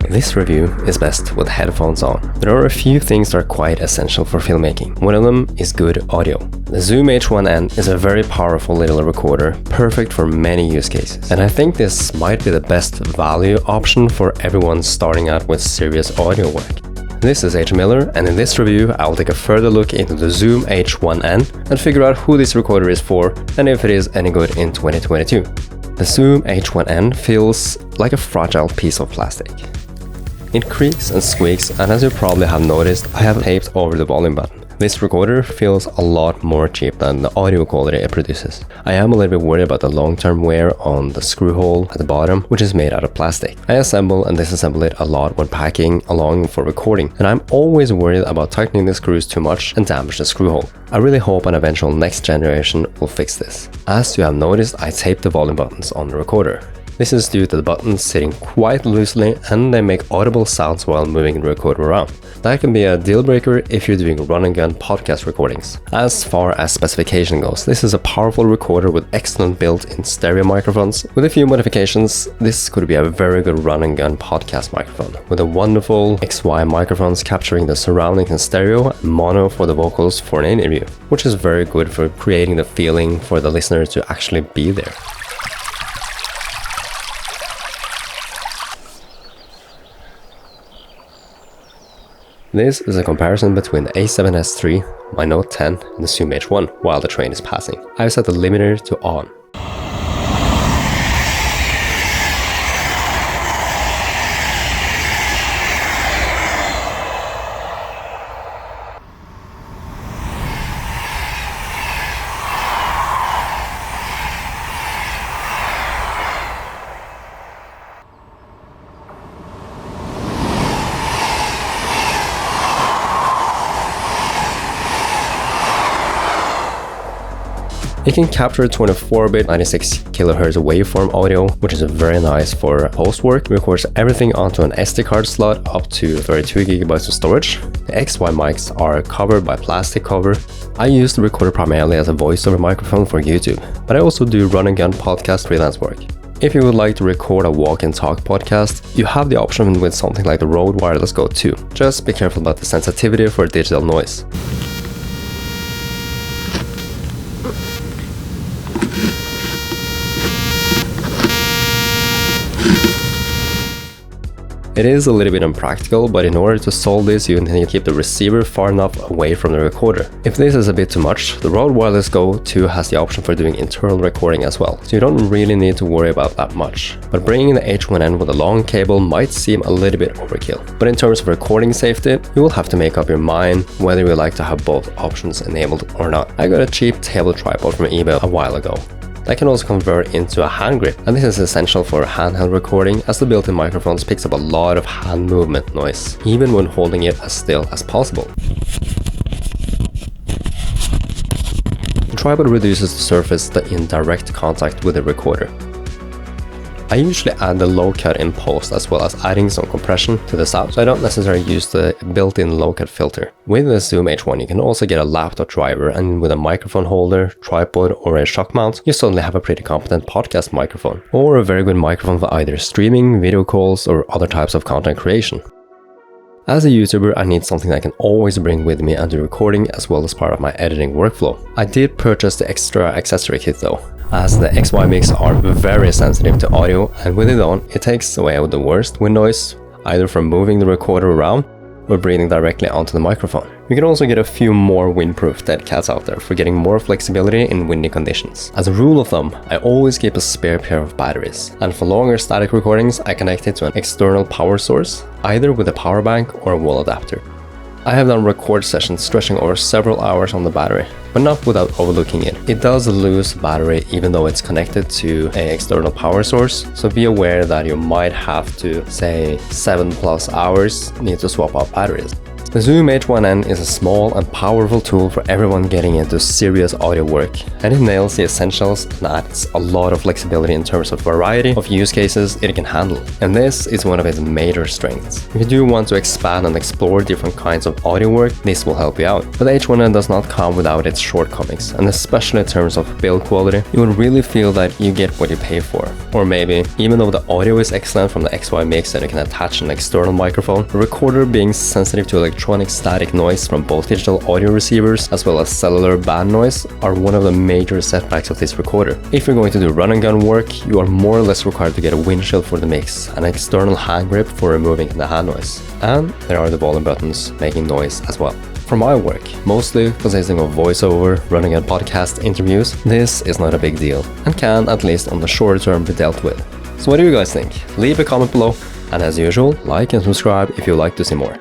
This review is best with headphones on. There are a few things that are quite essential for filmmaking. One of them is good audio. The Zoom H1n is a very powerful little recorder, perfect for many use cases. And I think this might be the best value option for everyone starting out with serious audio work. This is H. Miller, and in this review I'll take a further look into the Zoom H1n and figure out who this recorder is for and if it is any good in 2022. The Zoom H1n feels like a fragile piece of plastic. It creaks and squeaks, and as you probably have noticed, I have taped over the volume button. This recorder feels a lot more cheap than the audio quality it produces. I am a little bit worried about the long-term wear on the screw hole at the bottom, which is made out of plastic. I assemble and disassemble it a lot when packing along for recording, and I'm always worried about tightening the screws too much and damage the screw hole. I really hope an eventual next generation will fix this. As you have noticed, I taped the volume buttons on the recorder. This is due to the buttons sitting quite loosely and they make audible sounds while moving the recorder around. That can be a deal breaker if you're doing run and gun podcast recordings. As far as specification goes, this is a powerful recorder with excellent built-in stereo microphones. With a few modifications, this could be a very good run and gun podcast microphone, with a wonderful XY microphones capturing the surroundings in stereo and mono for the vocals for an interview, which is very good for creating the feeling for the listener to actually be there. This is a comparison between the A7S III, my Note 10 and the Zoom H1 while the train is passing. I've set the limiter to on. It can capture 24-bit 96 kHz waveform audio, which is very nice for post-work. It records everything onto an SD card slot up to 32 GB of storage. The XY mics are covered by plastic cover. I use the recorder primarily as a voiceover microphone for YouTube, but I also do run and gun podcast freelance work. If you would like to record a walk and talk podcast, you have the option with something like the Røde Wireless Go II. Just be careful about the sensitivity for digital noise. It is a little bit impractical, but in order to solve this, you need to keep the receiver far enough away from the recorder. If this is a bit too much, the Røde Wireless Go II has the option for doing internal recording as well, so you don't really need to worry about that much. But bringing the H1n with a long cable might seem a little bit overkill. But in terms of recording safety, you will have to make up your mind whether you would like to have both options enabled or not. I got a cheap table tripod from eBay a while ago. That can also convert into a hand grip, and this is essential for handheld recording as the built-in microphones picks up a lot of hand movement noise, even when holding it as still as possible. The tripod reduces the surface in direct contact with the recorder. I usually add the low cut in post as well as adding some compression to the sound, so I don't necessarily use the built-in low cut filter. With the Zoom H1 you can also get a laptop driver, and with a microphone holder, tripod or a Shockmount, you suddenly have a pretty competent podcast microphone, or a very good microphone for either streaming, video calls or other types of content creation. As a YouTuber, I need something that I can always bring with me and do recording as well as part of my editing workflow. I did purchase the extra accessory kit though, as the XY mics are very sensitive to audio, and with it on, it takes away the worst wind noise, either from moving the recorder around or breathing directly onto the microphone. You can also get a few more windproof dead cats out there for getting more flexibility in windy conditions. As a rule of thumb, I always keep a spare pair of batteries, and for longer static recordings I connect it to an external power source, either with a power bank or a wall adapter. I have done record sessions stretching over several hours on the battery, but not without overlooking it. It does lose battery even though it's connected to an external power source, so be aware that you might have to, say, 7+ hours need to swap out batteries. The Zoom H1n is a small and powerful tool for everyone getting into serious audio work, and it nails the essentials and adds a lot of flexibility in terms of variety of use cases it can handle. And this is one of its major strengths. If you do want to expand and explore different kinds of audio work, this will help you out. But the H1n does not come without its shortcomings, and especially in terms of build quality, you will really feel that you get what you pay for. Or maybe, even though the audio is excellent from the XY mix and you can attach an external microphone, the recorder being sensitive to electronic static noise from both digital audio receivers as well as cellular band noise are one of the major setbacks of this recorder. If you're going to do run and gun work, you are more or less required to get a windshield for the mix, an external hand grip for removing the hand noise. And there are the volume buttons making noise as well. For my work, mostly consisting of voiceover, running and podcast interviews, this is not a big deal and can, at least on the short term, be dealt with. So what do you guys think? Leave a comment below, and as usual, like and subscribe if you'd like to see more.